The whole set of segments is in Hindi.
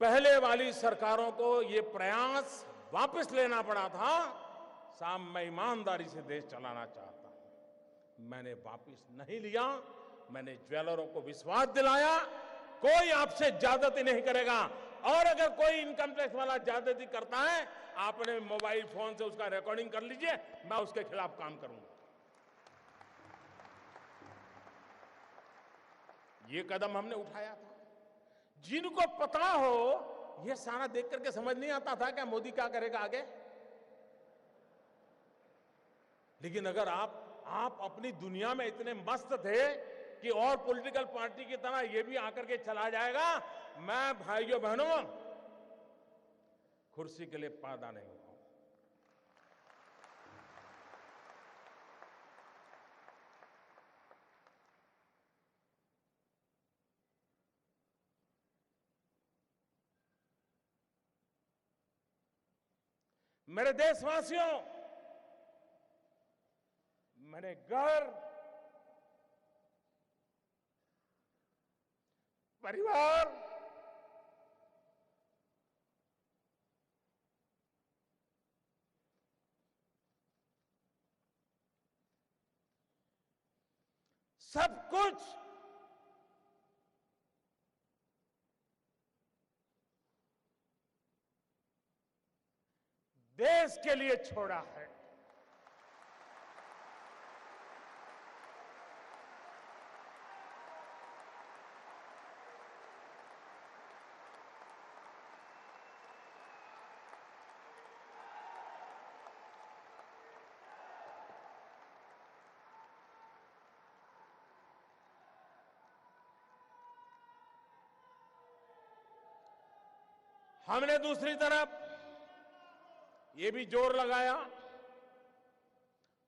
पहले वाली सरकारों को ये प्रयास वापस लेना पड़ा था। साहब, मैं ईमानदारी से देश चलाना चाहता हूं, मैंने वापस नहीं लिया। मैंने ज्वेलरों को विश्वास दिलाया कोई आपसे ज्यादती नहीं करेगा, और अगर कोई इनकम टैक्स वाला ज्यादती करता है, आपने मोबाइल फोन से उसका रिकॉर्डिंग कर लीजिए, मैं उसके खिलाफ काम करूंगा। ये कदम हमने उठाया था। जिनको पता हो, ये सारा देख करके समझ नहीं आता था क्या मोदी क्या करेगा आगे। लेकिन अगर आप अपनी दुनिया में इतने मस्त थे कि और पॉलिटिकल पार्टी की तरह ये भी आकर के चला जाएगा, मैं भाइयों बहनों कुर्सी के लिए पैदा नहीं हुआ। मेरे देशवासियों, मैंने घर, परिवार, सब कुछ देश के लिए छोड़ा है। हमने दूसरी तरफ ये भी जोर लगाया,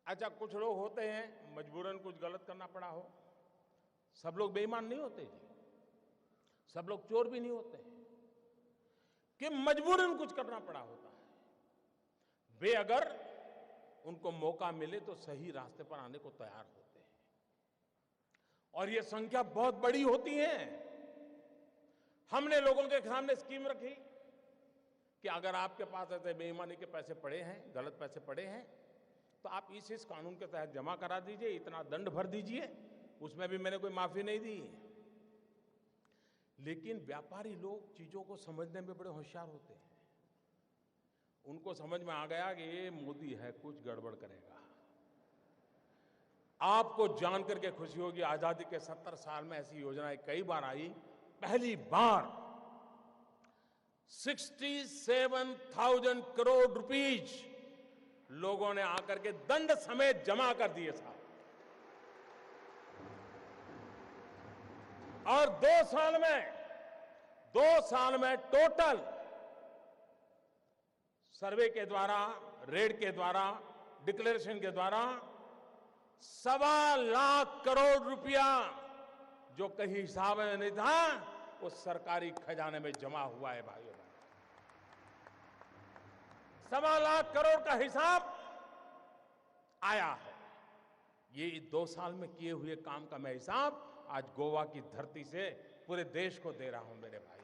अच्छा कुछ लोग होते हैं मजबूरन कुछ गलत करना पड़ा हो। सब लोग बेईमान नहीं होते जी, सब लोग चोर भी नहीं होते कि मजबूरन कुछ करना पड़ा होता है। वे अगर उनको मौका मिले तो सही रास्ते पर आने को तैयार होते हैं, और ये संख्या बहुत बड़ी होती है। हमने लोगों के सामने स्कीम रखी कि अगर आपके पास ऐसे बेईमानी के पैसे पड़े हैं, गलत पैसे पड़े हैं, तो आप इस कानून के तहत जमा करा दीजिए, इतना दंड भर दीजिए। उसमें भी मैंने कोई माफी नहीं दी। लेकिन व्यापारी लोग चीजों को समझने में बड़े होशियार होते हैं। उनको समझ में आ गया कि ये मोदी है, कुछ गड़बड़ करेगा। आपको जानकर के खुशी होगी, आजादी के 70 साल में ऐसी योजनाएं कई बार आई। पहली बार 67,000 करोड़ रुपीज लोगों ने आकर के दंड समेत जमा कर दिए साहब। और 2 साल में टोटल सर्वे के द्वारा, रेड के द्वारा, डिक्लेरेशन के द्वारा 1.25 करोड़ रुपया जो कहीं हिसाब में नहीं था, वो सरकारी खजाने में जमा हुआ है भाइयों। 1.25 करोड़ का हिसाब आया है। ये 2 साल में किए हुए काम का मैं हिसाब आज गोवा की धरती से पूरे देश को दे रहा हूं मेरे भाई।